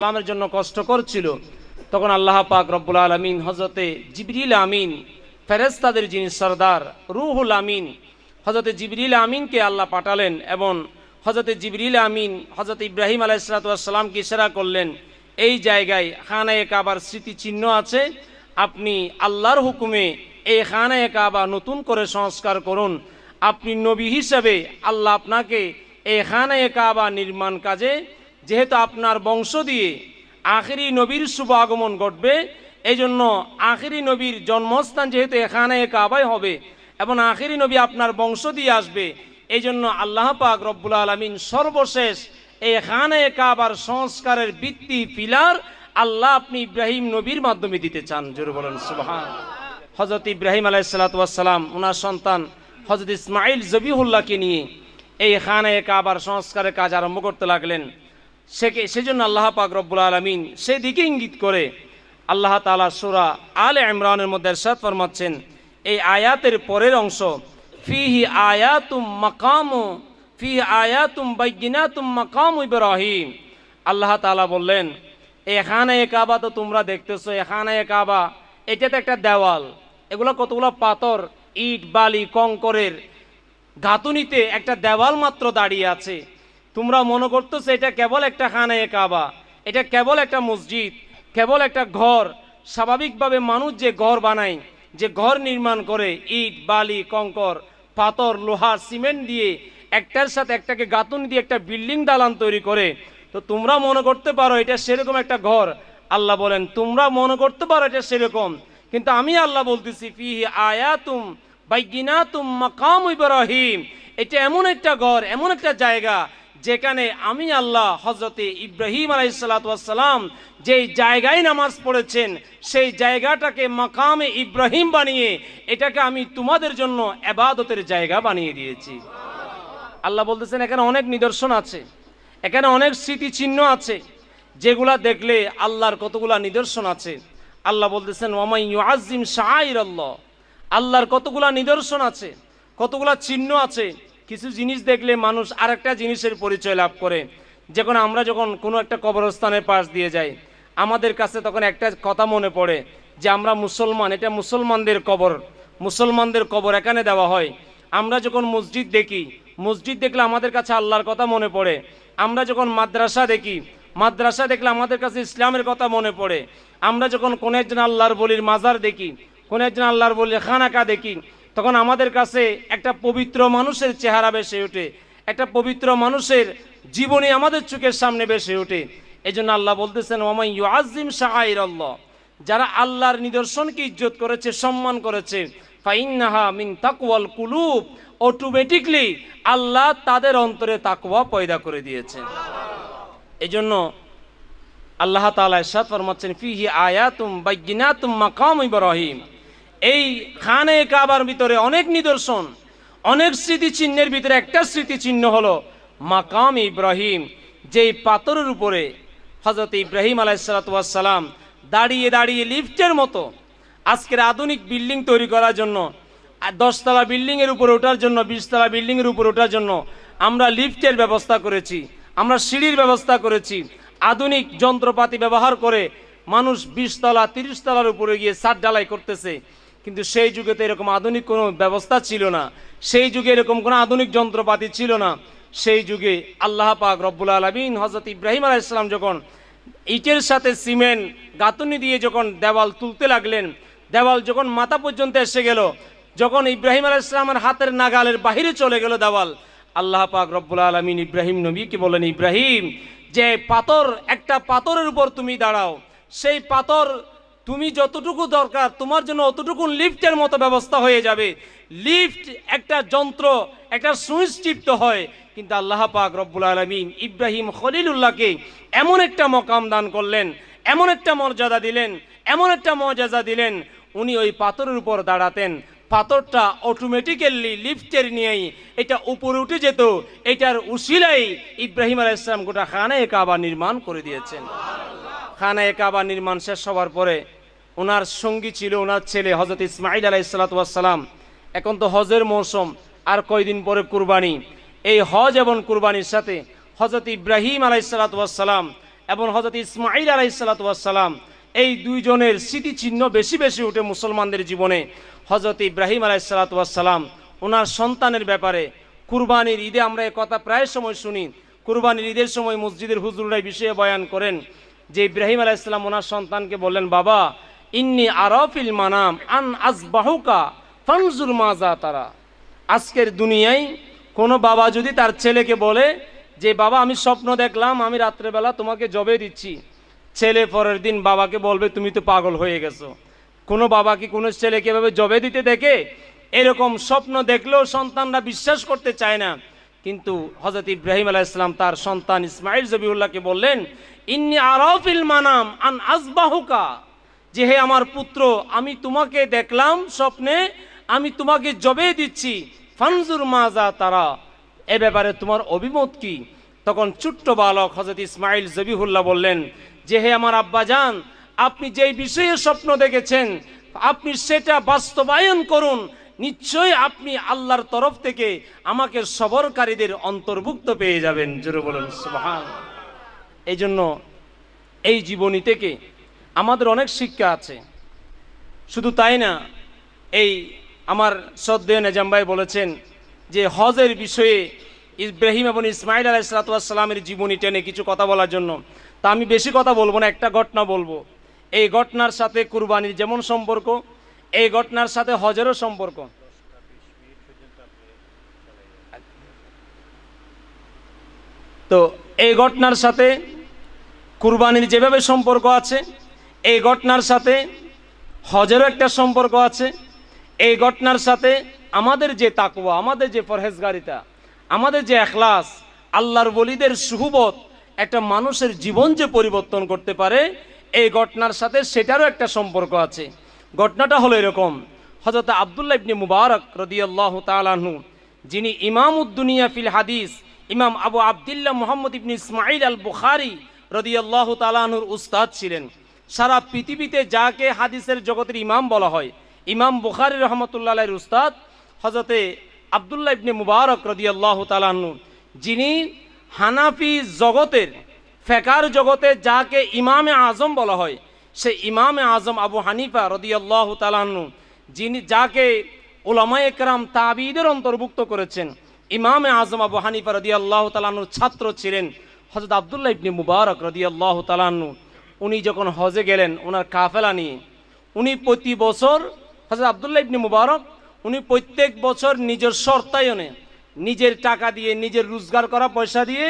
সালামের জন্য কষ্ট করছিল, তখন আল্লাহ পাক রব্বুল আলামিন হযরতে জিবরিল আমিন, ফেরেশতাদের যিনি সরদার রূহুল আমিন, হযরতে জিবরিল আমিনকে আল্লাহ পাঠালেন এবং হযরতে জিবরিল আমিন হযরত ইব্রাহিম আলাইহিস সালামকে ইশারা করলেন, এই জায়গায় খানায়ে কাবার স্মৃতিচিহ্ন আছে, আপনি আল্লাহর হুকুমে এই খানায়ে কাবা নতুন করে সংস্কার করুন। আপনি নবী হিসেবে আল্লাহ আপনাকে এই খানায়ে কাবা নির্মাণ কাজে, যেহেতু আপনার বংশ দিয়ে আখিরি নবীর শুভ আগমন ঘটবে, এই জন্য আখিরি নবীর জন্মস্থান যেহেতু খানায়ে কাবাই হবে এবং আখিরি নবী আপনার বংশ দিয়ে আসবে, এই জন্য আল্লাহ পাক রব্বুল আলামিন সর্বশেষ এই খানায়ে কাবার সংস্কারের ভিত্তি পিলার আল্লাহ আপনি ইব্রাহিম নবীর মাধ্যমে দিতে চান। জোরে বলেন সুবহান। হযরত ইব্রাহিম আলাইহিস সালাম ওনার সন্তান হযরত ইসমাইল জবিহুল্লাহকে নিয়ে এই খানায়ে কাবার সংস্কারের কাজ আরম্ভ করতে লাগলেন। সেজন্য আল্লাহ পাক রব্বুল আলামিন সেদিকে ইঙ্গিত করে আল্লাহ তাআলা সূরা আলে ইমরানের মধ্যে ইরশাদ ফরমাচ্ছেন, এই আয়াতের পরের অংশ, ফিহি আয়াতুম বাইয়িনাতুম মাকামু ইব্রাহিম। আল্লাহ তাআলা বললেন, এই খানায়ে কাবা তো তোমরা দেখতেছো, এই খানায়ে কাবা এটা তো একটা দেওয়াল, এগুলো কতগুলো পাথর, ইট, বালি, কংকরের গাঁথুনিতে একটা দেওয়াল মাত্র দাঁড়িয়ে আছে। তোমরা মনে করতেছো এটা কেবল একটা খানায়ে কাবা, এটা কেবল একটা মসজিদ, কেবল একটা ঘর। স্বাভাবিকভাবে মানুষ যে ঘর বানায়, যে ঘর নির্মাণ করে ইট, বালি, কংকর, পাথর, লোহা, সিমেন্ট দিয়ে একটার সাথে একটাকে গাঁথুনি দিয়ে একটা বিল্ডিং দালান তৈরি করে, তো তোমরা মনে করতে পারো এটা সেরকম একটা ঘর। আল্লাহ বলেন, তোমরা মনে করতে পারো এটা সেরকম, কিন্তু আমি আল্লাহ বলতেছি, ফিহি আয়াতুম বাইয়িনাতুম মাকামু ইব্রাহিম, এটা এমন একটা ঘর, এমন একটা জায়গা যেখানে আমি আল্লাহ হযরতে ইব্রাহিম আলাইহিস সালাম যেই জায়গায় নামাজ পড়েছেন, সেই জায়গাটাকে মাকামে ইব্রাহিম বানিয়ে এটাকে আমি তোমাদের জন্য ইবাদতের জায়গা বানিয়ে দিয়েছি। আল্লাহ বলতেছেন, এখানে অনেক নিদর্শন আছে, এখানে অনেক স্মৃতিচিহ্ন আছে, যেগুলা দেখলে আল্লাহর কতগুলা নিদর্শন আছে। আল্লাহ বলতেছেন, ওয়ামাই ইউআযযিম শাআইরাল্লাহ, আল্লাহর কতগুলা নিদর্শন আছে, কতগুলা চিহ্ন আছে। কিছু জিনিস দেখলে মানুষ আরেকটা জিনিসের পরিচয় লাভ করে। আমরা যখন কোনো একটা কবরস্থানের পাশ দিয়ে যাই, আমাদের কাছে তখন একটা কথা মনে পড়ে যে আমরা মুসলমান, এটা মুসলমানদের কবর, মুসলমানদের কবর এখানে দেওয়া হয়। আমরা যখন মসজিদ দেখি, মসজিদ দেখলে আমাদের কাছে আল্লাহর কথা মনে পড়ে। আমরা যখন মাদ্রাসা দেখি, মাদ্রাসা দেখলে আমাদের কাছে ইসলামের কথা মনে পড়ে। আমরা যখন কোনো একজন আল্লাহর বলির মাজার দেখি, কোনো একজন আল্লাহর বলির খানাকা দেখি, তখন আমাদের কাছে একটা পবিত্র মানুষের চেহারা ভেসে ওঠে, একটা পবিত্র মানুষের জীবনী আমাদের চোখের সামনে ভেসে ওঠে। এই জন্য আল্লাহ বলতেছেন, ওয়ামাই ইউআযযিম শাআইরাল্লাহ, যারা আল্লাহর নিদর্শনকে ইজ্জত করেছে, সম্মান করেছে, ফাইন্নাহা মিন তাকওয়াল কুলুব, অটোমেটিকলি আল্লাহ তাদের অন্তরে তাকওয়া পয়দা করে দিয়েছেন। এই জন্য আল্লাহ তাআলা ইরশাদ ফরমাচ্ছেন, ফিহি আয়াতুম বাইয়িনাতুম মাকামু ইব্রাহিম, এই খানায়ে কাবার ভিতরে অনেক নিদর্শন, অনেক স্মৃতিচিহ্নের ভিতরে একটা স্মৃতিচিহ্ন হলো মাকাম ইব্রাহিম, যেই পাথরের উপরে হযরত ইব্রাহিম আলাইহিস সালাম দাঁড়িয়ে দাঁড়িয়ে লিফটের মতো আজকের আধুনিক বিল্ডিং তৈরি করার জন্য, 10 তলা বিল্ডিংয়ের উপরে ওঠার জন্য, 20 তলা বিল্ডিংয়ের উপরে ওঠার জন্য আমরা লিফটের ব্যবস্থা করেছি, আমরা সিঁড়ির ব্যবস্থা করেছি। আধুনিক যন্ত্রপাতি ব্যবহার করে মানুষ 20 তলা 30 তলার উপরে গিয়ে ছাদ ঢালাই করতেছে, কিন্তু সেই যুগে তো এরকম আধুনিক কোনো ব্যবস্থা ছিল না, সেই যুগে এরকম কোনো আধুনিক যন্ত্রপাতি ছিল না। সেই যুগে আল্লাহ পাক রব্বুল আলামিন হযরত ইব্রাহিম আলাইহিস সালাম যখন ইটের সাথে সিমেন্ট গাঁথুনি দিয়ে যখন দেওয়াল তুলতে লাগলেন, দেওয়াল যখন মাথা পর্যন্ত এসে গেল, যখন ইব্রাহিম আলাইহিস সালামের হাতের নাগালের বাহিরে চলে গেল দেওয়াল, আল্লাহ পাক রব্বুল আলামিন ইব্রাহিম নবীকে বলেন, ইব্রাহিম, যে পাথর, একটা পাথরের উপর তুমি দাঁড়াও, সেই পাথর তুমি যতটুকু দরকার তোমার জন্য অতটুকু লিফটের মতো ব্যবস্থা হয়ে যাবে। লিফট একটা যন্ত্র, একটা সুইচ টিপতে হয়, কিন্তু আল্লাহ পাক রব্বুল আলামিন ইব্রাহিম খলিলুল্লাহকে এমন একটা মকাম দান করলেন, এমন একটা মর্যাদা দিলেন, এমন একটা মর্যাদা দিলেন, উনি ওই পাথরের উপর দাঁড়াতেন, পাথরটা অটোমেটিক্যালি লিফটের নিয়েই এটা উপরে উঠে যেত। এটার উসিলাই ইব্রাহিম আলাইহিস সালাম গোটা খানায়ে কাবা নির্মাণ করে দিয়েছেন। খানায়ে কাবা নির্মাণ শেষ হওয়ার পরে ওনার সঙ্গী ছিল ওনার ছেলে হযরত ইসমাইল আলাইহিস সালাম। এখন তো হজের মৌসুম, আর কয়দিন পরে কুরবানি। এই হজ এবং কুরবানির সাথে হযরত ইব্রাহিম আলাইহিস সালাম এবং হযরত ইসমাঈল আলাইহিস সালাতু ওয়াস সালাম, এই দুইজনের স্মৃতিচিহ্ন বেশি বেশি উঠে মুসলমানদের জীবনে। হযরত ইব্রাহিম আলাইহিস সালাতু ওয়াস সালাম ওনার সন্তানের ব্যাপারে কুরবানির ঈদে আমরা এই কথা প্রায় সময় শুনি। কুরবানির ঈদের সময় মসজিদের হুজুররা বিষয়ে বয়ান করেন যে ইব্রাহিম আলাইহিস সালাম ওনার সন্তানকে বললেন, বাবা ইন্নী আরাফিল মানাম আন আসবাহুকা ফানজুর মাজা তারা। আজকের দুনিয়ায় কোনো বাবা যদি তার ছেলেকে বলে যে বাবা আমি স্বপ্ন দেখলাম আমি রাত্রেবেলা তোমাকে জবে দিচ্ছি, ছেলে পরের দিন বাবাকে বলবে তুমি তো পাগল হয়ে গেছো। কোনো বাবা কি কোনো ছেলেকে এভাবে জবে দিতে দেখে? এরকম স্বপ্ন দেখলেও সন্তানরা বিশ্বাস করতে চায় না। কিন্তু হযরত ইব্রাহিম আলাইহিস সালাম তার সন্তান ইসমাঈল জবিউল্লাহকে বললেন, ইন্নী আরাফিল মানাম আন আসবাহুকা, যে হে আমার পুত্র আমি তোমাকে দেখলাম স্বপ্নে, আমি তোমাকে জবে দিচ্ছি, ফানজুর মাজা তারা, এ ব্যাপারে তোমার অভিমত কি? তখন ছোট্ট বালক হযরত ইসমাঈল জবিহুল্লাহ বললেন যে হে আমার আব্বাজান, আপনি যেই বিষয়ে স্বপ্ন দেখেছেন আপনি সেটা বাস্তবায়ন করুন, নিশ্চয়ই আপনি আল্লাহর তরফ থেকে আমাকে সবরকারীদের অন্তর্ভুক্ত পেয়ে যাবেন। জোরে বলুন সুবহানাল্লাহ। এই জন্য এই জীবনী থেকে আমাদের অনেক শিক্ষা আছে। শুধু তাই না, এই আমার শ্রদ্ধেয় নেজাম ভাই বলেছেন যে হজের বিষয়ে ইব্রাহিম এবং ইসমাঈল আলাইহিস সালামের জীবনী টেনে কিছু কথা বলার জন্য। তা আমি বেশি কথা বলবো না, একটা ঘটনা বলবো। এই ঘটনার সাথে কুরবানির যেমন সম্পর্ক, এই ঘটনার সাথে হজেরও সম্পর্ক। তো এই ঘটনার সাথে কুরবানির যেভাবে সম্পর্ক আছে, এই ঘটনার সাথে হজেরও একটা সম্পর্ক আছে। এই ঘটনার সাথে আমাদের যে তাকওয়া, আমাদের যে পরহেজগারিতা, আমাদের যে ইখলাস, আল্লাহর ওলিদের সুহবত একটা মানুষের জীবন যে পরিবর্তন করতে পারে, এই ঘটনার সাথে সেটারও একটা সম্পর্ক আছে। ঘটনাটা হলো এরকম, হযরত আব্দুল্লাহ ইবনে মুবারক রাদিয়াল্লাহু তাআলা আনহু, যিনি ইমামুদ্দুনিয়া ফিল হাদিস, ইমাম আবু আবদুল্লাহ মুহাম্মদ ইবনে ইসমাঈল আল বুখারী রাদিয়াল্লাহু তাআলা আনহুর উস্তাদ ছিলেন। সারা পৃথিবীতে যাকে হাদিসের জগতের ইমাম বলা হয়, ইমাম বুখারী রহমতুল্লাহ আলাইহির উস্তাদ হযরতে আব্দুল্লাহ ইবনে মুবারক রাদিয়াল্লাহু তাআলা আনহু, যিনি হানাফি জগতের, ফিকহের জগতে যাকে ইমামে আজম বলা হয়, সে ইমামে আজম আবু হানিফা রাদিয়াল্লাহু তাআলা আনহু, যিনি যাকে উলামায়ে কেরাম তাবিঈদের অন্তর্ভুক্ত করেছেন, ইমামে আজম আবু হানিফা রাদিয়াল্লাহু তাআলা আনহুর ছাত্র ছিলেন হযরত আব্দুল্লাহ ইবনে মুবারক রাদিয়াল্লাহু তাআলা আনহু। উনি যখন হজে গেলেন ওনার কাফেলা নিয়ে, উনি প্রতি বছর হযরত আব্দুল্লাহ ইবনে মুবারক উনি প্রত্যেক বছর নিজের অর্থায়নে, নিজের টাকা দিয়ে, নিজের রোজগার করা পয়সা দিয়ে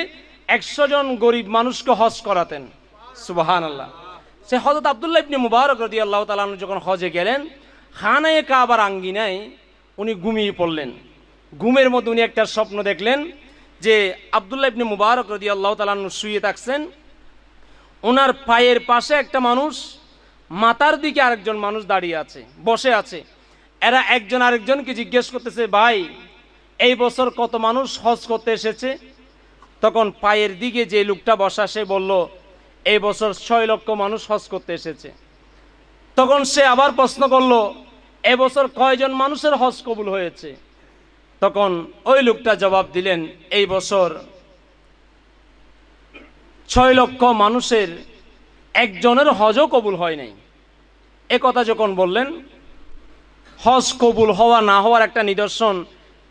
100 জন গরিব মানুষকে হজ করাতেন। সুবহানাল্লাহ। সে হযরত আব্দুল্লাহ ইবনে মুবারক রাদিয়াল্লাহু তাআলা আনহু যখন হজে গেলেন, খানায়ে কাবার আঙ্গিনায় উনি ঘুমিয়ে পড়লেন। ঘুমের মধ্যে উনি একটা স্বপ্ন দেখলেন যে আব্দুল্লাহ ইবনে মুবারক রাদিয়াল্লাহু তাআলা আনহু শুয়ে থাকছেন, ওনার পায়ের পাশে একটা মানুষ, মাথার দিকে আরেকজন মানুষ দাঁড়িয়ে আছে, বসে আছে। এরা একজন আরেকজনকে জিজ্ঞেস করতেছে, ভাই এই বছর কত মানুষ হজ করতে এসেছে? তখন পায়ের দিকে যে লোকটা বসা সে বলল, এই বছর 6 লক্ষ মানুষ হজ করতে এসেছে। তখন সে আবার প্রশ্ন করলো, এবছর কয়জন মানুষের হজ কবুল হয়েছে? তখন ওই লোকটা জবাব দিলেন, এই বছর 6 লক্ষ মানুষের একজনের হজও কবুল হয় নাই। এ কথা যখন বললেন, হজ কবুল হওয়া না হওয়ার একটা নিদর্শন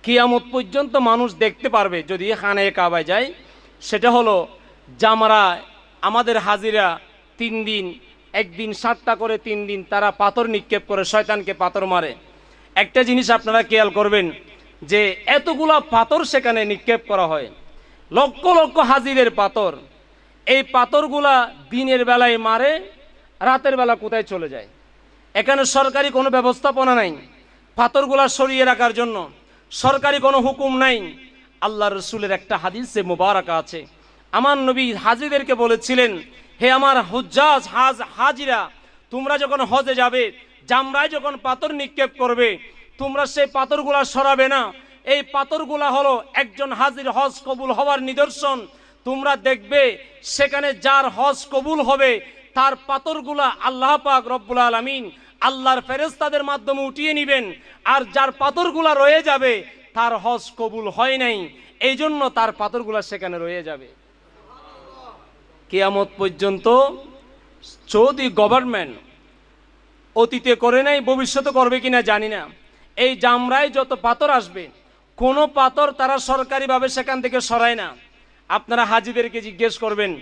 কিয়ামত পর্যন্ত মানুষ দেখতে পারবে যদি খানায়ে কাবায় যায়। সেটা হলো জামারা, আমাদের হাজিরা 3 দিন, একদিন 7টা করে 3 দিন তারা পাথর নিক্ষেপ করে শয়তানকে পাথর মারে। একটা জিনিস আপনারা খেয়াল করবেন যে এতগুলা পাথর সেখানে নিক্ষেপ করা হয়, লক্ষ লক্ষ হাজিরের পাথর। এই পাথরগুলা দিনের বেলায় মারে, রাতের বেলা কোথায় চলে যায়? এখানে সরকারি কোনো ব্যবস্থাপনা নাই পাথরগুলা সরিয়ে রাখার জন্য, সরকারি কোনো হুকুম নাই। আল্লাহ রসুলের একটা হাদিসে মুবারাকা আছে, আমার নবী হাজিদেরকে বলেছিলেন, হে আমার হুজ্জাজ হাজিরা, তোমরা যখন হজে যাবে, জামরায় যখন পাথর নিক্ষেপ করবে, তোমরা সেই পাথরগুলা সরাবে না। এই পাথরগুলা হলো একজন হাজির হজ কবুল হওয়ার নিদর্শন। তোমরা দেখবে সেখানে যার হজ কবুল হবে তার পাথরগুলা আল্লাহ পাক রব্বুল আলামিন আল্লাহর ফেরেশতাদের মাধ্যমে উঠিয়ে নেবেন, আর যার পাথরগুলা রয়ে যাবে তার হজ কবুল হয় নাই, এই জন্য তার পাথরগুলা সেখানে রয়ে যাবে। কিয়ামত পর্যন্ত সৌদি গভর্নমেন্ট অতীতে করে নাই, ভবিষ্যতে করবে কিনা জানি না, এই জামরায় যত পাথর আসবে কোনো পাথর তারা সরকারিভাবে সেখান থেকে সরায় না। আপনারা হাজিদেরকে জিজ্ঞেস করবেন,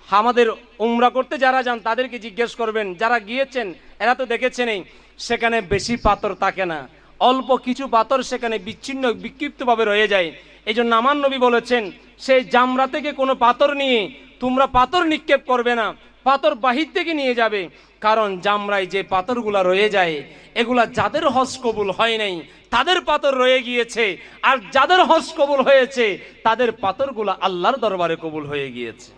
আমাদের উমরা করতে যারা যান তাদেরকে জিজ্ঞেস করবেন, যারা গিয়েছেন এরা তো দেখেছেনই, সেখানে বেশি পাথর থাকে না, অল্প কিছু পাথর সেখানে বিচ্ছিন্ন বিক্ষিপ্তভাবে রয়ে যায়। এই জন্য আমার নবী বলেছেন, সেই জামরা থেকে কোনো পাথর নিয়ে তোমরা পাথর নিক্ষেপ করবে না, পাথর বাহির থেকে নিয়ে যাবে। কারণ জামরায় যে পাথরগুলা রয়ে যায় এগুলা যাদের হজ কবুল হয় নাই তাদের পাথর রয়ে গিয়েছে, আর যাদের হজ কবুল হয়েছে তাদের পাথরগুলা আল্লাহর দরবারে কবুল হয়ে গিয়েছে।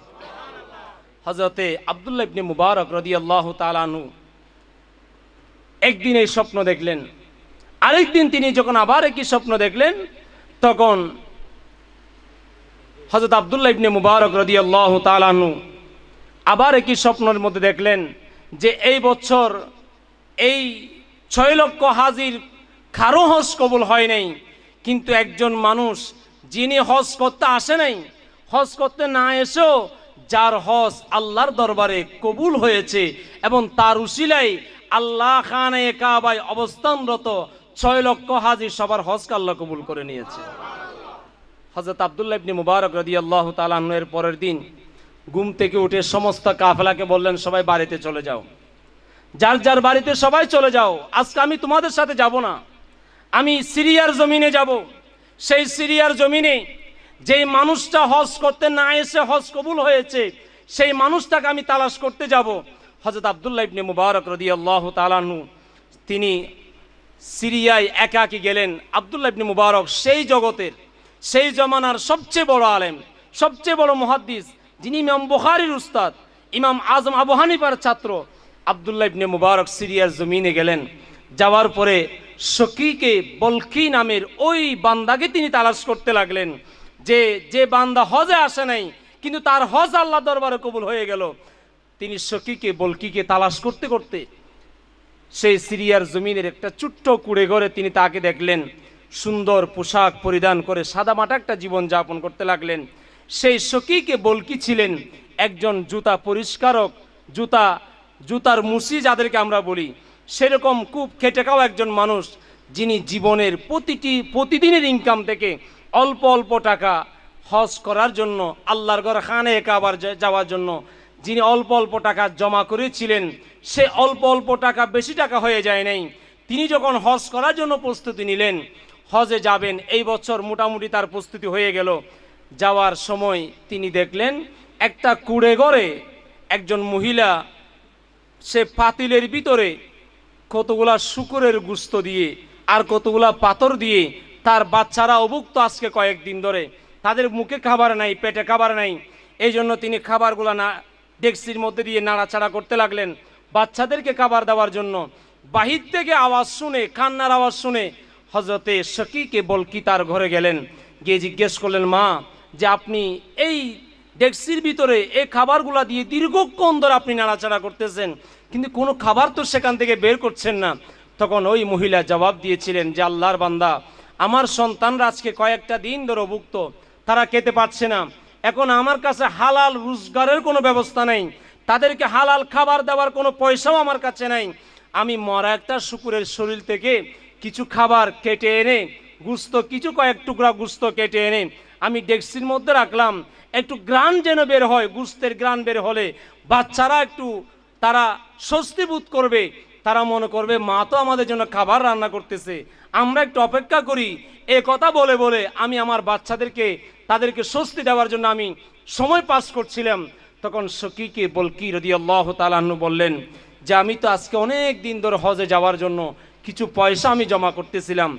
হযরতে আব্দুল্লাহ ইবনে মুবারক রাদিয়াল্লাহু তাআলা আনহু একদিন এই স্বপ্ন দেখলেন, আরেকদিন তিনি যখন আবার একই স্বপ্ন দেখলেন, তখন হযরত আব্দুল্লাহ ইবনে মুবারক রাদিয়াল্লাহু তাআলা আনহু আবার একই স্বপ্নের মধ্যে দেখলেন যে এই বছর এই 6 লক্ষ হাজির কারো হজ কবুল হয় নাই, কিন্তু একজন মানুষ যিনি হজ করতে আসে নাই, হজ করতে না এসেও যার হজ আল্লাহর দরবারে কবুল হয়েছে এবং তার উসিলায় আল্লাহ খানে কাবায় অবস্থানরত 6 লক্ষ হাজির সবার হজকে আল্লাহ কবুল করে নিয়েছে। হযরত আব্দুল্লাহ ইবনে মুবারক রাদিয়াল্লাহু তাআলা আনহু এর পরের দিন ঘুম থেকে উঠে সমস্ত কাফেলাকে বললেন, সবাই বাড়িতে চলে যাও, যার যার বাড়িতে সবাই চলে যাও, আজকে আমি তোমাদের সাথে যাব না, আমি সিরিয়ার জমিনে যাব। সেই সিরিয়ার জমিনে যেই মানুষটা হজ করতে না এসে হজ কবুল হয়েছে সেই মানুষটাকে আমি তালাশ করতে যাব। হযরত আব্দুল্লাহ ইবনে মুবারক রাদিয়াল্লাহু তাআলা আনহু তিনি সিরিয়ায় একাকী গেলেন। আব্দুল্লাহ ইবনে মুবারক সেই জগতের, সেই জমানার সবচেয়ে বড় আলেম, সবচেয়ে বড় মুহাদ্দিস, যিনি ইমাম বুখারীর উস্তাদ, ইমাম আজম আবু হানিফার ছাত্র। আব্দুল্লাহ ইবনে মুবারক সিরিয়ার জমিনে গেলেন, যাওয়ার পরে শকীকে বলকি নামের ওই বান্দাকে তিনি তালাশ করতে লাগলেন, যে বান্দা হজে আসে নাই কিন্তু তার হজ আল্লাহ দরবারে কবুল হয়ে গেল। তিনি শকীকে বলকিকে তালাশ করতে করতে সেই সিরিয়ার জমিনের একটা ছোট্ট কুড়ে ঘরে তিনি তাকে দেখলেন, সুন্দর পোশাক পরিধান করে সাদামাটা একটা জীবন যাপন করতে লাগলেন। সেই শকীকে বলকি ছিলেন একজন জুতা পরিষ্কারক, জুতার মুসি যাদেরকে আমরা বলি, সেরকম খুব খেটে খাওয়া একজন মানুষ, যিনি জীবনের প্রতিদিনের ইনকাম থেকে অল্প অল্প টাকা হজ করার জন্য, আল্লাহর ঘর খানে কাবার যাওয়ার জন্য যিনি অল্প অল্প টাকা জমা করেছিলেন, সে অল্প অল্প টাকা বেশি টাকা হয়ে যায় নাই। তিনি যখন হজ করার জন্য প্রস্তুতি নিলেন, হজে যাবেন, এই বছর মোটামুটি তার প্রস্তুতি হয়ে গেল। যাওয়ার সময় তিনি দেখলেন একটা কুড়ে ঘরে একজন মহিলা, সে পাতিলের ভিতরে কতগুলা শুকুরের গুস্ত দিয়ে আর কতগুলা পাথর দিয়ে, তার বাচ্চারা অভুক্ত আজকে কয়েকদিন ধরে, তাদের মুখে খাবার নাই, পেটে খাবার নাই, এই জন্য তিনি খাবারগুলা না ডেকসির মধ্যে দিয়ে নাড়াচাড়া করতে লাগলেন বাচ্চাদেরকে খাবার দেওয়ার জন্য। বাহির থেকে আওয়াজ শুনে, কান্নার আওয়াজ শুনে হযরতে শকীকে বলকি তার ঘরে গেলেন, গিয়ে জিজ্ঞেস করলেন, মা, যে আপনি এই ডেকসির ভিতরে এই খাবারগুলা দিয়ে দীর্ঘক্ষণ ধরে আপনি নাড়াচাড়া করতেছেন, কিন্তু কোনো খাবার তো সেখান থেকে বের করছেন না। তখন ওই মহিলা জবাব দিয়েছিলেন যে, আল্লাহর বান্দা, আমার সন্তানরা আজকে কয়েকটা দিন ধরে অভুক্ত, তারা খেতে পারছে না, এখন আমার কাছে হালাল রোজগারের কোনো ব্যবস্থা নেই, তাদেরকে হালাল খাবার দেওয়ার কোনো পয়সাও আমার কাছে নাই। আমি মরা একটা শুকুরের শরীর থেকে কিছু খাবার কেটে এনে, কয়েক টুকরা গুস্ত কেটে এনে আমি ডেকসির মধ্যে রাখলাম, একটু গ্রান যেন বের হয়, গুস্তের গ্রান বের হলে বাচ্চারা একটু তারা স্বস্তি বোধ করবে, তারা মনে করবে মা তো আমাদের জন্য খাবার রান্না করতেছে, আমরা একটু অপেক্ষা করি। এ কথা বলে বলে আমি আমার বাচ্চাদেরকে, তাদেরকে স্বস্তি দেওয়ার জন্য আমি সময় পাস করছিলাম। তখন শকীকে বলকি রাদিয়াল্লাহু তাআলা আনহু বললেন যে, আমি তো আজকে অনেক দিন ধরে হজে যাওয়ার জন্য কিছু পয়সা আমি জমা করতেছিলাম,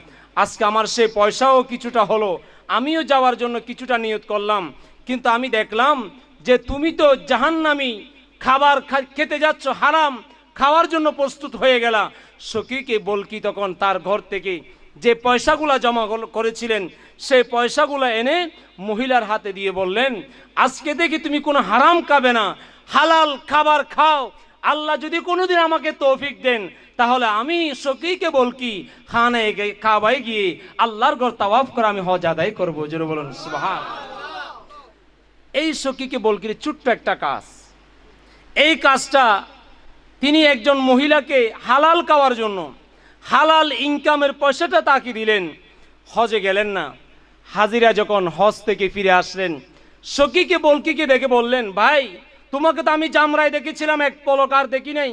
আজকে আমার সেই পয়সাও কিছুটা হলো, আমিও যাওয়ার জন্য কিছুটা নিয়ত করলাম, কিন্তু আমি দেখলাম যে তুমি তো জাহান্নামী খাবার খেতে যাচ্ছ, হারাম খাওয়ার জন্য প্রস্তুত হয়ে গেলা। শকীকে বলকি তখন তার ঘর থেকে যে পয়সাগুলা জমা করেছিলেন সেই পয়সাগুলো এনে মহিলার হাতে দিয়ে বললেন, আজকে দেখি তুমি কোনো হারাম খাবে না, হালাল খাবার খাও, আল্লাহ যদি কোনোদিন আমাকে তৌফিক দেন তাহলে আমি শকীকে বলকি খানে কাবায় গিয়ে আল্লাহর ঘর তাওয়াফ করে আমি হজ আদায় করবো। জোরে বলুন সুবহান। এই শকীকে বলকির ছোট্ট একটা কাজ, এই কাজটা তিনি একজন মহিলাকে হালাল খাওয়ার জন্য হালাল ইনকামের পয়সাটা তাকে দিলেন, হজে গেলেন না। হাজিরা যখন হজ থেকে ফিরে আসলেন, সখীকে বলকিকে দেখে বললেন, ভাই তোমাকে তো আমি জামরায় দেখেছিলাম, এক পলক আর দেখি নাই।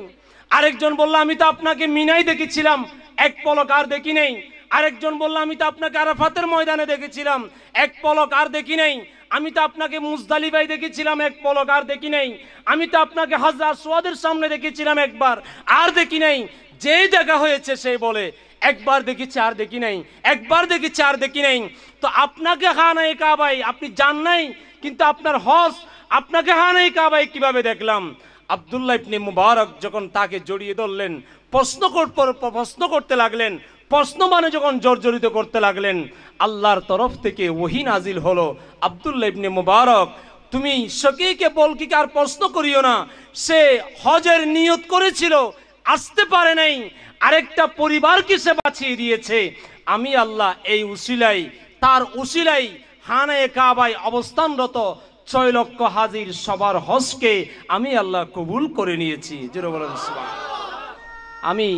আরেকজন বলল, আমি তো আপনাকে মিনাই দেখেছিলাম, এক পলক আর দেখি নাই। আরেকজন বলল, আমি তো আপনাকে আরাফাতের ময়দানে দেখেছিলাম, এক পলক আর দেখি নাই। আমি তো আপনাকে মুজদালিফায় দেখেছিলাম, এক পলক আর দেখি নাই। আমি তো আপনাকে হাজরা আসওয়াদের সামনে দেখেছিলাম একবার, আর দেখি নাই। যেই দেখা হয়েছে সে বলে, একবার দেখেছি আর দেখি নাই, একবার দেখেছি আর দেখি নাই। তো আপনাকে খানায়ে কাবায় আপনি যান নাই, কিন্তু আপনার হজ, আপনাকে খানায়ে কাবায় কিভাবে দেখলাম? আব্দুল্লাহ ইবনে মুবারক যখন তাকে জড়িয়ে ধরলেন, প্রশ্ন করতে লাগলেন, প্রশ্ন মানে যখন জর্জরিত করতে লাগলেন, আল্লাহর তরফ থেকে ওহী নাজিল হলো, আব্দুল্লাহ ইবনে মুবারক তুমি সখীকে বলকিকে আর প্রশ্ন করিও না। সে হজের নিয়ত করেছিল, আসতে পারে নাই, আরেকটা পরিবারকে সে বাঁচিয়ে দিয়েছে। আমি আল্লাহ এই উসিলাই, তার উসিলাই খানায়ে কাবায় অবস্থানরত 6 লক্ষ হাজির সবার হজকে আমি আল্লাহ কবুল করে নিয়েছি। জোরে বলেন সুবহানাল্লাহ। আমি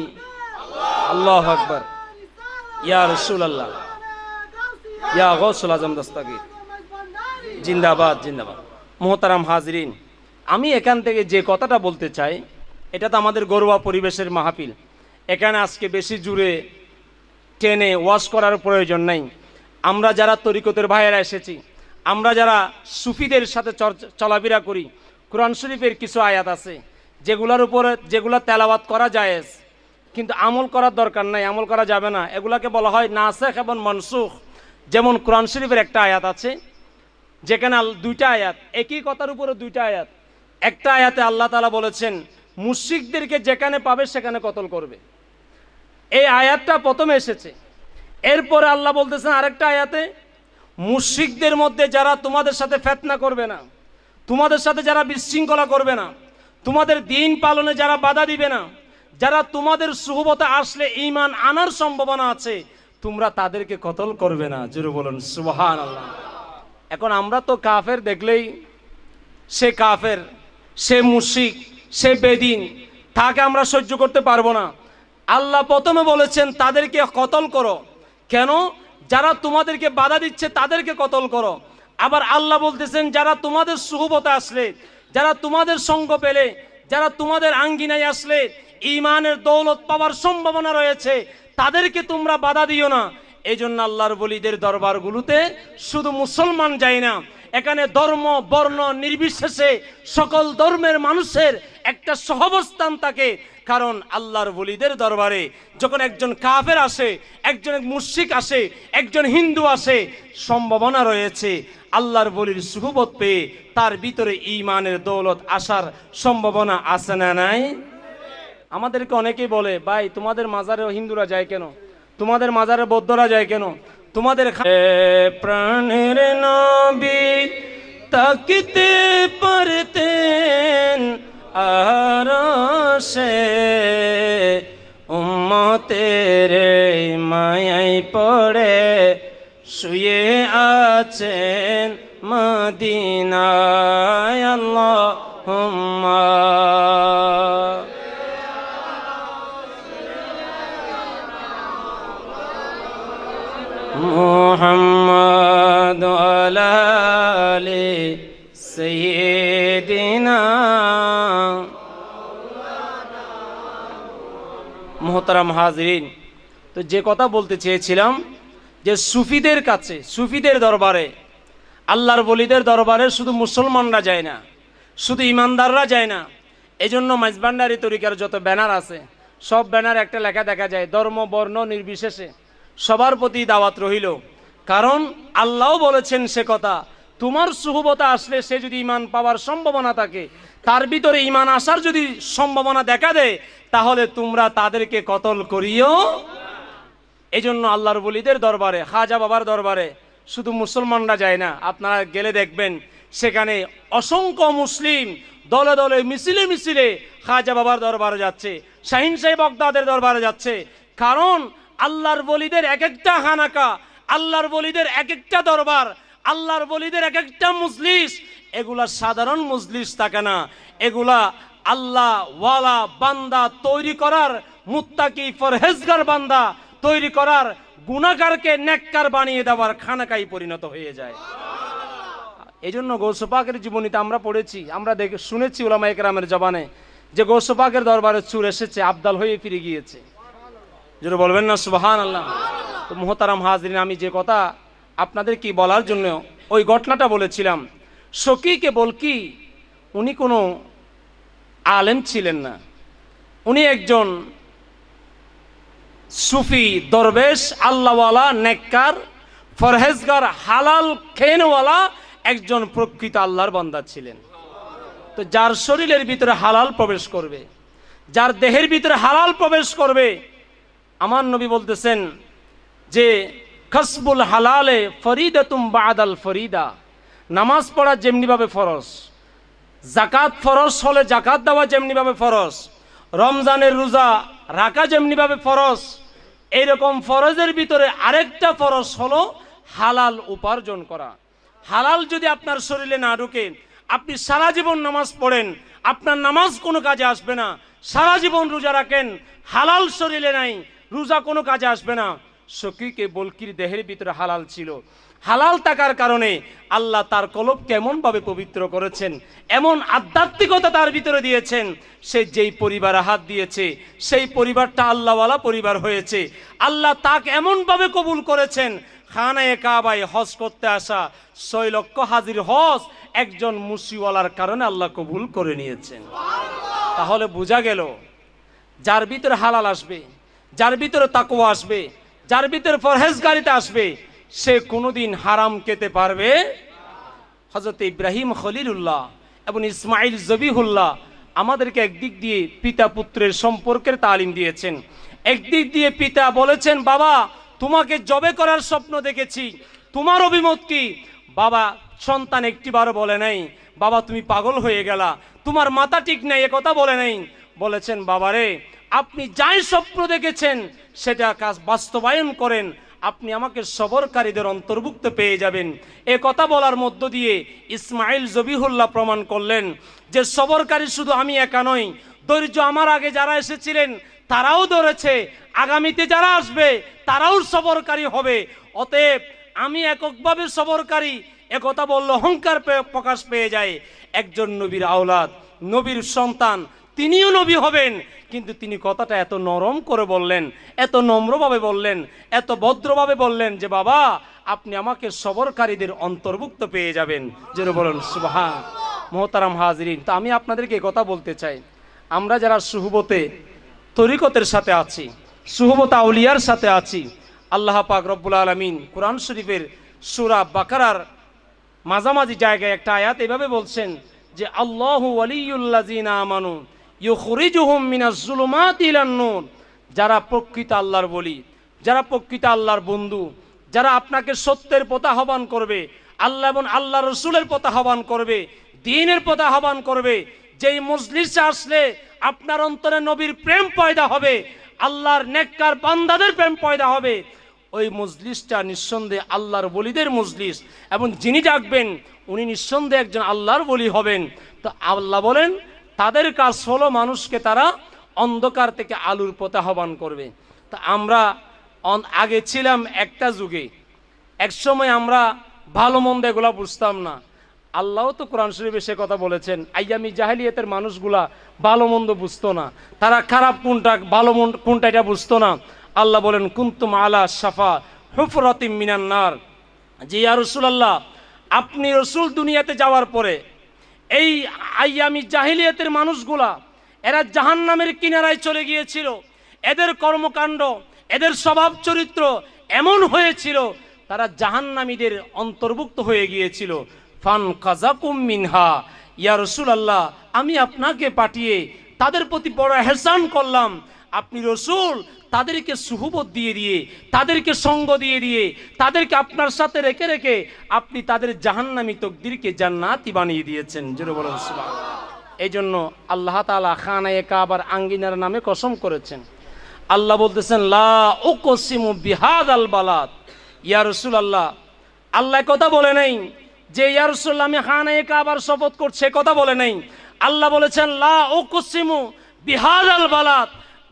আল্লাহু আকবার। ইয়া রাসূলুল্লাহ, ইয়া গাউসুল আজম দস্তগীর, জিন্দাবাদ জিন্দাবাদ। মুহতারাম হাজিরিন, আমি এখান থেকে যে কথাটা বলতে চাই, এটা তো আমাদের ঘরোয়া পরিবেশের মাহফিল। এখানে আজকে বেশি জুড়ে টেনে ওয়াজ করার প্রয়োজন নাই। আমরা যারা তরিকতের ভাইয়েরা এসেছি, আমরা যারা সুফিদের সাথে চলাফেরা করি, কোরআন শরীফের কিছু আয়াত আছে যেগুলা তেলাওয়াত করা জায়েজ, কিন্তু আমল করার দরকার নাই, আমল করা যাবে না। এগুলাকে বলা হয় নাসেখ এবং মনসুখ। যেমন কোরআন শরীফের একটা আয়াত আছে যেখানে দুইটা আয়াত, একই কথার উপরে দুইটা আয়াত। একটা আয়াতে আল্লাহ তাআলা বলেছেন মুশরিকদেরকে যেখানে পাবে সেখানে কতল করবে, এই আয়াতটা প্রথমে এসেছে। এরপরে আল্লাহ বলতেছেন আরেকটা আয়াতে, মুশরিকদের মধ্যে যারা তোমাদের সাথে ফিতনা করবে না, তোমাদের সাথে যারা বিশৃঙ্খলা করবে না, তোমাদের দিন পালনে যারা বাধা দিবে না, যারা তোমাদের সুহবতে আসলে ঈমান আনার সম্ভাবনা আছে, তোমরা তাদেরকে কতল করবে না। জোরে বলুন সুবহানাল্লাহ। এখন আমরা তো কাফের দেখলেই, সে কাফের, সে মুশরিক, সে বেদিন, তাকে আমরা সহ্য করতে পারবো না। আল্লাহ প্রথমে বলেছেন তাদেরকে কতল করো। কেন? যারা তোমাদেরকে বাধা দিচ্ছে তাদেরকে কতল করো। আবার আল্লাহ বলতেছেন যারা তোমাদের সুহবতে আসলে, যারা তোমাদের সঙ্গ পেলে, যারা তোমাদের আঙ্গিনায় আসলে ঈমানের দৌলত পাওয়ার সম্ভাবনা রয়েছে, তাদেরকে তোমরা বাধা দিও না। এই জন্য আল্লাহর ওলিদের দরবারগুলোতে শুধু মুসলমান যায় না, এখানে ধর্ম বর্ণ নির্বিশেষে সকল ধর্মের মানুষের একটা সহাবস্থান থাকে। কারণ আল্লাহর ওলিদের দরবারে যখন একজন কাফের আসে, একজন মুশরিক আসে, একজন হিন্দু আসে, সম্ভাবনা রয়েছে আল্লাহর ওলির সুহবত পেয়ে তার ভিতরে ঈমানের দৌলত আসার সম্ভাবনা আছে না নাই? আমাদেরকে অনেকেই বলে, ভাই তোমাদের মাজারে হিন্দুরা যায় কেন, তোমাদের মাজারে বৌদ্ধরা যায় কেন, তোমাদের প্রাণের নবী তাকিতে পারতেন আরশে, উম্মতের মায়ায় পড়ে শুয়ে আছেন মদিনায়। আল্লাহুম্মা মুহাম্মাদ আলা আলি সাইয়্যিদিনা। মুহতারাম হাজিরিন, তো যে কথা বলতে চেয়েছিলাম যে সুফিদের কাছে, সুফিদের দরবারে, আল্লাহর ওলিদের দরবারে শুধু মুসলমানরা যায় না, শুধু ইমানদাররা যায় না। এই জন্য মাইজভান্ডারি তরিকার যত ব্যানার আছে সব ব্যানার একটা লেখা দেখা যায়, ধর্ম বর্ণ নির্বিশেষে সবার প্রতি দাওয়াত রহিল। কারণ আল্লাহও বলেছেন সে কথা, তোমার সুহবতে আসলে সে যদি ঈমান পাওয়ার সম্ভাবনা থাকে, তার ভিতরে ঈমান আসার যদি সম্ভাবনা দেখা দেয়, তাহলে তোমরা তাদেরকে কতল করিও। এই জন্য আল্লাহর ওলিদের দরবারে, খাজা বাবার দরবারে শুধু মুসলমানরা যায় না। আপনারা গেলে দেখবেন সেখানে অসংখ্য মুসলিম দলে দলে মিছিলে মিছিলে খাজা বাবার দরবারে যাচ্ছে, শাহিন শাহী বগদাদের দরবারে যাচ্ছে। কারণ আল্লাহর ওলিদের এক একটা খানাকা, আল্লাহর ওলিদের এক একটা দরবার, আল্লাহর ওলিদের এক একটা মজলিস, এগুলা সাধারণ মজলিস থাকে না, এগুলা আল্লাহ ওয়ালা বান্দা তৈরি করার, মুত্তাকি পরহেজগার বান্দা তৈরি করার, গুনাহগারকে নেককার বানিয়ে দেওয়ার খানাকায় পরিণত হয়ে যায়। এই জন্য গৌস পাকের জীবনীতে আমরা পড়েছি, আমরা শুনেছি উলামায়ে কেরামের জবানে যে গৌস পাকের দরবারে চুর এসেছে, আবদাল হয়ে ফিরে গিয়েছে। যেটা বলবেন না সুবহানাল্লাহ। তো মুহতারাম হাজরিন, আমি যে কথা আপনাদের কি বলার জন্য ওই ঘটনাটা বলেছিলাম, শকীকে বলকি উনি কোনো আলেম ছিলেন না, উনি একজন সুফি দরবেশ, আল্লাহওয়ালা, নেককার, ফরহেজগার, হালাল খেনওয়ালা একজন প্রকৃত আল্লাহর বান্দা ছিলেন। তো যার শরীরের ভিতরে হালাল প্রবেশ করবে, যার দেহের ভিতরে হালাল প্রবেশ করবে, আমার নবী বলতেছেন যে কাসবুল হালালে ফরিদাতুম বাদাল ফরিদা, নামাজ পড়া যেমনিভাবে ফরজ, জাকাত ফরজ হলে জাকাত দেওয়া যেমনিভাবে ফরজ, রমজানের রোজা রাখা যেমনিভাবে ফরজ, এইরকম ফরজের ভিতরে আরেকটা ফরজ হলো হালাল উপার্জন করা। হালাল যদি আপনার শরীরে না ঢুকে, আপনি সারা জীবন নামাজ পড়েন, আপনার নামাজ কোনো কাজে আসবে না। সারা জীবন রোজা রাখেন, হালাল শরীরে নাই, রোজা কোনো কাজে আসবে না। শকীকে বলকির দেহের ভিতরে হালাল ছিল, হালাল থাকার কারণে আল্লাহ তার কলব কেমনভাবে পবিত্র করেছেন, এমন আধ্যাত্মিকতা তার ভিতরে দিয়েছেন, সে যেই পরিবারে হাত দিয়েছে সেই পরিবারটা আল্লাহওয়ালা পরিবার হয়েছে। আল্লাহ তাকে এমনভাবে কবুল করেছেন, খানায়ে কাবায় হজ করতে আসা 6 লক্ষ হাজির হজ একজন মুসিওয়ালার কারণে আল্লাহ কবুল করে নিয়েছেন। তাহলে বোঝা গেল, যার ভিতরে হালাল আসবে, যার ভিতরে তাকওয়া আসবে, যার ভিতরে পরহেজগারিতা আসবে, সে কোনোদিন হারাম খেতে পারবে। হযরত ইব্রাহিম খলিলুল্লাহ এবং ইসমাইল জবিহুল্লাহ আমাদেরকে একদিক দিয়ে পিতা পুত্রের সম্পর্কের তালিম দিয়েছেন। একদিক দিয়ে পিতা বলেছেন, বাবা তোমাকে জবে করার স্বপ্ন দেখেছি, তোমার অভিমত কি? বাবা সন্তান একটিবারও বলে নাই বাবা তুমি পাগল হয়ে গেলা, তোমার মাথা ঠিক নাই, একথা বলে নাই। বলেছেন, বাবারে আপনি যাই স্বপ্ন দেখেছেন সেটা কাজ বাস্তবায়ন করেন, আপনি আমাকে সবরকারীদের অন্তর্ভুক্ত পেয়ে যাবেন। এ কথা বলার মধ্য দিয়ে ইসমাইল জবিহুল্লাহ প্রমাণ করলেন যে সবরকারী শুধু আমি একা নই, ধৈর্য আমার আগে যারা এসেছিলেন তারাও ধরেছে, আগামীতে যারা আসবে তারাও সবরকারী হবে। অতএব আমি এককভাবে সবরকারী, একথা বললে অহংকার প্রকাশ পেয়ে যায়। একজন নবীর আওলাদ, নবীর সন্তান, তিনিও নবী হবেন, কিন্তু তিনি কথাটা এত নরম করে বললেন, এত নম্রভাবে বললেন, এত ভদ্রভাবে বললেন যে বাবা আপনি আমাকে সবরকারীদের অন্তর্ভুক্ত পেয়ে যাবেন। যেন বলেন সুবহান। মুহতারাম হাজরিন, তো আমি আপনাদেরকে কথা বলতে চাই, আমরা যারা সুহবতে তরিকতের সাথে আছি, সুহবত আউলিয়ার সাথে আছি, আল্লাহ পাক রব্বুল আলামিন কোরআন শরীফের সূরা বাকারার মাঝামাঝি জায়গায় একটা আয়াত এভাবে বলছেন যে আল্লাহু ওয়ালিয়ুল্লাযিনা আমানু ইউখরিজুহুম মিনাজ যুলুমাতি ইলান নূর। যারা প্রকৃত আল্লাহর ওলি, যারা প্রকৃত আল্লাহর বন্ধু, যারা আপনাকে সত্যের পথে আহ্বান করবে, আল্লাহ এবং আল্লাহ রসুলের পথে আহ্বান করবে, দ্বীনের পথে আহ্বান করবে, যেই মজলিসে আসলে আপনার অন্তরে নবীর প্রেম পয়দা হবে, আল্লাহর নেককার বান্দাদের প্রেম পয়দা হবে, ওই মজলিসটা নিঃসন্দেহে আল্লাহর ওলিদের মজলিস, এবং যিনি ডাকবেন উনি নিঃসন্দেহে একজন আল্লাহর ওলি হবেন। তো আল্লাহ বলেন তাদের কাজ হলো মানুষকে তারা অন্ধকার থেকে আলোর পথে আহ্বান করবে। তা আমরা আগে ছিলাম একটা যুগে, এক সময় আমরা ভালো মন্দ এগুলা বুঝতাম না। আল্লাহও তো কোরআন শরীফে সে কথা বলেছেন, আইয়ামি জাহেলিয়াতের মানুষগুলা ভালো মন্দ বুঝতো না, তারা খারাপ কোনটা ভালো কোনটা এটা বুঝতো না। আল্লাহ বলেন কুনতুম আলা শাফা হুফরাতিম মিনান নার, যে ইয়া রাসূলুল্লাহ আপনি রসুল দুনিয়াতে যাওয়ার পরে এই আইয়ামি জাহিলিয়াতের মানুষগুলা এরা জাহান্নামের কিনারায় চলে গিয়েছিল। এদের কর্মকাণ্ড, এদের স্বভাব চরিত্র এমন হয়েছিল তারা জাহান্নামীদের অন্তর্ভুক্ত হয়ে গিয়েছিল। ফান কাযাকুম মিনহা, ইয়া রাসূলুল্লাহ আমি আপনাকে পাঠিয়ে তাদের প্রতি বড় ইহসান করলাম, আপনি রসুল তাদেরকে সুহবত দিয়ে দিয়ে, তাদেরকে সঙ্গ দিয়ে দিয়ে, তাদেরকে আপনার সাথে রেখে রেখে আপনি তাদের জাহান্নামী তকদিরকে জান্নাতি বানিয়ে দিয়েছেন। জোরে বলেন সুবহানাল্লাহ। এই জন্য আল্লাহ তাআলা খানায়ে কাবার আঙ্গিনার নামে কসম করেছেন। আল্লাহ বলতেছেন লা উকসিমু বিহাদাল বালাদ, ইয়া রাসূলুল্লাহ আল্লাহ কথা বলে নাই যে ইয়া রাসূলুল্লাহ আমি খানায়ে কাবার শপথ করছে, কথা বলে নাই। আল্লাহ বলেছেন লা উকসিমু বিহাদাল বালাদ,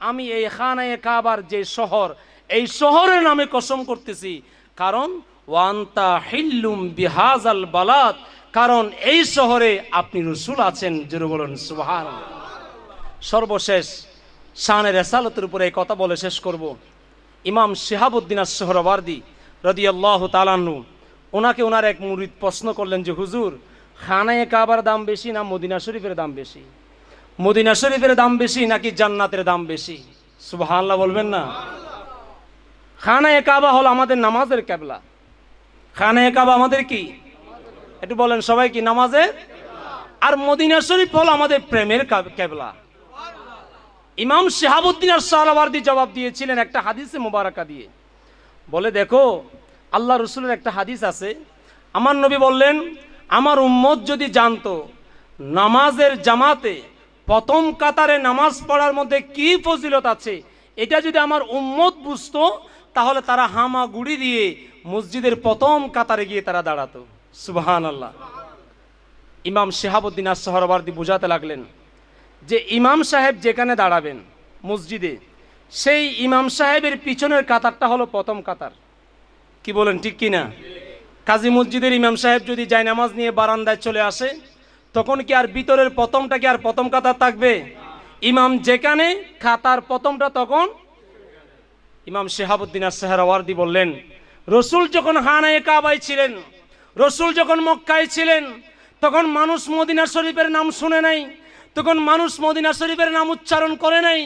আমি এই খানায়ে কাবার যে শহর, এই শহরের নামে কসম করতেছি, কারণ ওয়ান্তা হিল্লুম বিহাজাল বালাদ, কারণ এই শহরে আপনি রাসূল আছেন। জোরে বলুন সুবহানাল্লাহ। সর্বশেষ শানে রিসালাতের উপরে এই কথা বলে শেষ করব। ইমাম শিহাবুদ্দিন আস-সুহরাওয়ার্দী রাদিয়াল্লাহু তাআলা আনহু, ওনাকে ওনার এক মুরিদ প্রশ্ন করলেন যে হুজুর, খানায়ে কাবার দাম বেশি না মদিনা শরীফের দাম বেশি? মদিনা শরীফের দাম বেশি নাকি জান্নাতের দাম বেশি? সুবহানাল্লাহ বলবেন না? খানায়ে কাবা হলো আমাদের নামাজের কিবলা। খানায়ে কাবা আমাদের কি? একটু বলেন সবাই, কি নামাজের? আর মদিনা শরীফ হলো আমাদের প্রেমের কিবলা। ইমাম শিহাবুদ্দিন আস-সুহরাওয়ার্দী জবাব দিয়েছিলেন একটা হাদিসে মুবারাকা দিয়ে, বলে দেখো আল্লাহ রসুলের একটা হাদিস আছে, আমার নবী বললেন আমার উম্মত যদি জানতো নামাজের জামাতে প্রথম কাতারে নামাজ পড়ার মধ্যে কি ফজিলত আছে, এটা যদি আমার উম্মত বুঝতো তাহলে তারা হামাগুড়ি দিয়ে মসজিদের প্রথম কাতারে গিয়ে তারা দাঁড়াতো। সুবহানাল্লাহ। ইমাম শিহাবুদ্দিন আস-সুহরাওয়ার্দী বুঝাতে লাগলেন যে ইমাম সাহেব যেখানে দাঁড়াবেন মসজিদে, সেই ইমাম সাহেবের পিছনের কাতারটা হলো প্রথম কাতার। কি বলেন, ঠিক কিনা? কাজী মসজিদের ইমাম সাহেব যদি যায় নামাজ নিয়ে বারান্দায় চলে আসে, তখন কি আর ভিতরের প্রথমটা কি আর প্রথম কাতার থাকবে? ইমাম যেখানে, কাতার প্রথমটা তখন। ইমাম শিহাবুদ্দিন আস-সুহরাওয়ার্দী বললেন রসুল যখন খানায়ে কাবায় ছিলেন, রসুল যখন মক্কায় ছিলেন, তখন মানুষ মদিনা শরীফের নাম শুনে নাই, তখন মানুষ মদিনা শরীফের নাম উচ্চারণ করে নাই,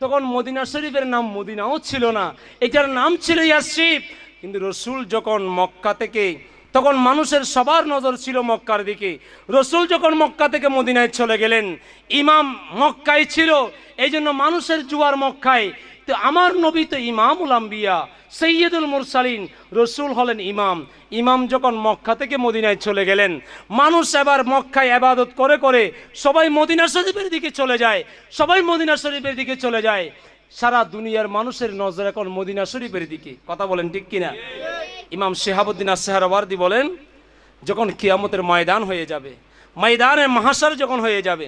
তখন মদিনা শরীফের নাম মদিনাও ছিল না, এটার নাম ছিল ইয়াসরিব। কিন্তু রসুল যখন মক্কা থেকে, তখন মানুষের সবার নজর ছিল মক্কার দিকে। রসুল যখন মক্কা থেকে মদিনায় চলে গেলেন, ইমাম মক্কায় ছিল, এই জন্য মানুষের জুয়ার মক্কায়। তো আমার নবী তো ইমামুল আম্বিয়া, সৈয়দুল মুরসালিন, রসুল হলেন ইমাম। ইমাম যখন মক্কা থেকে মদিনায় চলে গেলেন, মানুষ এবার মক্কায় ইবাদত করে করে সবাই মদিনা শরীফের দিকে চলে যায়, সবাই মদিনা শরীফের দিকে চলে যায়। সারা দুনিয়ার মানুষের নজর এখন মদিনা শরীফের দিকে। কথা বলেন ঠিক কিনা? ইমাম শিহাবুদ্দিন আস-সুহরাওয়ার্দী বলেন যখন কিয়ামতের ময়দান হয়ে যাবে, ময়দানে মাহশর যখন হয়ে যাবে,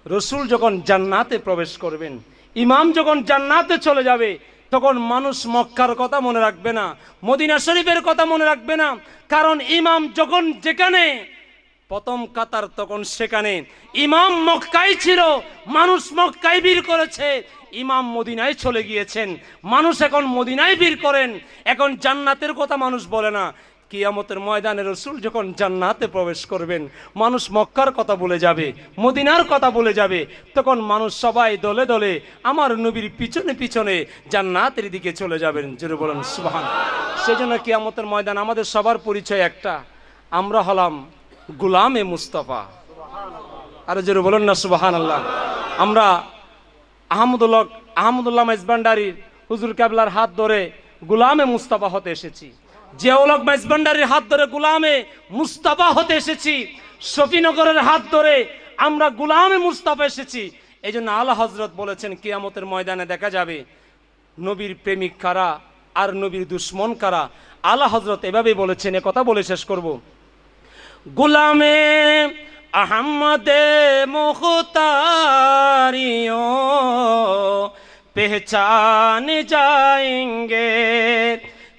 রসুল যখন জান্নাতে প্রবেশ করবেন, ইমাম যখন জান্নাতে চলে যাবে, তখন মানুষ মক্কার কথা মনে রাখবে না, মদিনা শরীফের কথা মনে রাখবে না। কারণ ইমাম যখন যেখানে প্রথম কাতার, তখন সেখানে। ইমাম মক্কায় ছিল, মানুষ মক্কায় ভিড় করেছে, ইমাম মদিনায় চলে গিয়েছেন, মানুষ এখন মদিনায় ভিড় করেন। এখন জান্নাতের কথা মানুষ বলে না। কিয়ামতের ময়দানে রসুল যখন জান্নাতে প্রবেশ করবেন, মানুষ মক্কার কথা বলে যাবে, মদিনার কথা বলে যাবে, তখন মানুষ সবাই দলে দলে আমার নবীর পিছনে পিছনে জান্নাতের দিকে চলে যাবেন। জোরে বলেন সুবহানাল্লাহ। সেজন্য কিয়ামতের ময়দান আমাদের সবার পরিচয় একটা, আমরা হলাম গোলামে মুস্তাফা। আর জোরে বলেন না সুবহানাল্লাহ। আমরা আহমদুল্লাহ মেজবান্ডারির হুজুর কেবলার হাত ধরে গোলামে মুস্তাফা হতে এসেছি, জিয়াউল মেজবান্ডারির হাত ধরে গোলামে মুস্তাফা হতে এসেছি, শফিনগরের হাত ধরে আমরা গোলামে মুস্তাফা এসেছি। এই জন্য আলা হযরত বলেছেন কিয়ামতের ময়দানে দেখা যাবে নবীর প্রেমিক কারা আর নবীর দুশ্মন কারা। আলা হযরত এভাবেই বলেছেন, এ কথা বলে শেষ করব। গোলামে আহমদে মুখতারিও पहचान जाएंगे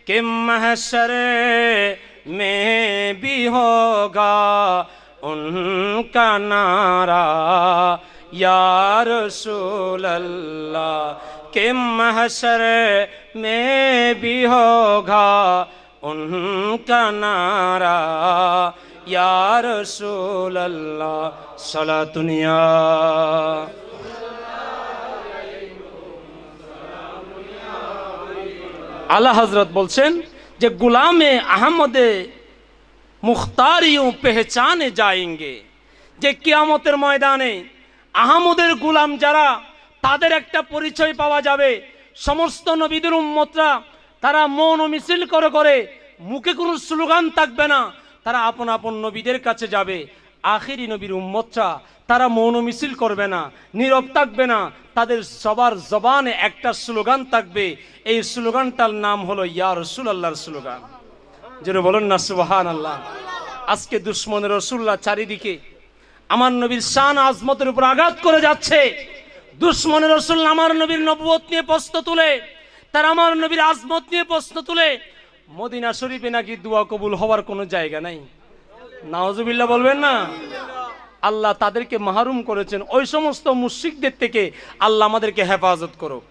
कि महशर में भी होगा उनका नारा या रसूल अल्लाह, कि महशर में भी होगा उनका नारा या रसूल अल्लाह। सलातुनिया আলা হযরত বলছেন যে গোলামে আহমদে মুখতারিও পেহচানে যায়েঙ্গে, যে কিয়ামতের ময়দানে আহমদের গোলাম যারা, তাদের একটা পরিচয় পাওয়া যাবে। সমস্ত নবীদের উম্মতরা তারা মৌন মিছিল করে করে, মুখে কোনো স্লোগান থাকবে না, তারা আপন আপন নবীদের কাছে যাবে। আখিরি নবীর উম্মতরা তারা মৌন মিছিল করবে না, নীরব থাকবে না, তাদের সবার জবানে একটা স্লোগান থাকবে। এই স্লোগানটার নাম হলো ইয়া রাসূলুল্লাহর স্লোগান। যেটা বলেন না সুবহানাল্লাহ। আজকে দুশ্মনের রাসূলুল্লাহ চারিদিকে, আমার নবীর শান আজমতের উপর আঘাত করে যাচ্ছে। দুশ্মনের রাসূল আমার নবীর নবুয়ত নিয়ে প্রশ্ন তুলে, তার আমার নবীর আজমত নিয়ে প্রশ্ন তুলে, মদিনা শরীফে নাকি দোয়া কবুল হওয়ার কোনো জায়গা নাই। নাউজুবিল্লাহ বলবেন না? আল্লাহ তাদেরকে মাহরুম করেছেন। ওই সমস্ত মুশরিকদের থেকে আল্লাহ আমাদেরকে হেফাজত করুক।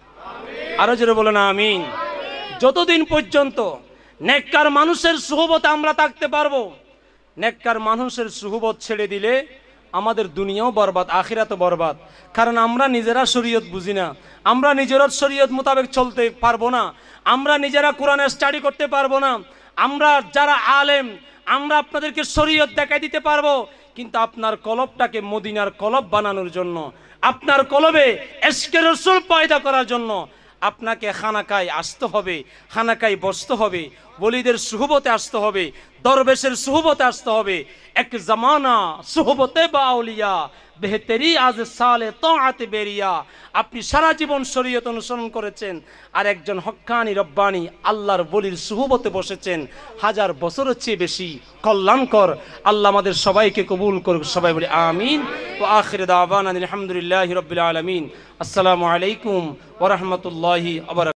আরো জোরে বলেন আমিন। যতদিন পর্যন্ত নেককার মানুষের সুহবতে আমরা থাকতে পারবো, নেককার মানুষের সুহবত ছেড়ে দিলে আমাদের দুনিয়াও বরবাদ, আখিরাতও বরবাদ। কারণ আমরা নিজেরা শরীয়ত বুঝি না, আমরা নিজেরা শরীয়ত মোতাবেক চলতে পারবো না, আমরা নিজেরা কোরআনের স্টাডি করতে পারবো না। আমরা যারা আলেম, আমরা আপনাদেরকে শরীয়ত দেখাই দিতে পারবো, কিন্তু আপনার কলবটাকে মদিনার কলব বানানোর জন্য, আপনার কলবে ইশকে রাসূল পয়দা করার জন্য আপনাকে খানাকায় আসতে হবে, খানাকায় বসতে হবে, ওলিদের সুহবতে আসতে হবে, দরবেশের সুহবতে আসতে হবে। এক জামানা সুহবতে বাউলিয়া বেহতেরি আজ সালে তাআতে বেরিয়া। আপনি সারা জীবন শরীয়ত অনুসরণ করেছেন, আর একজন হক্কানি রব্বানি আল্লাহর ওলির সুহবতে বসেছেন, 1000 বছরের চেয়ে বেশি কল্যাণকর। আল্লাহ আমাদের সবাইকে কবুল করুক। সবাই বলি আমিন। ওয়া আখির দাওয়ানা আলহামদুলিল্লাহি রাব্বিল আলামিন। আসসালামু আলাইকুম ওয়া রাহমাতুল্লাহি ওয়া বারাকাতুহু।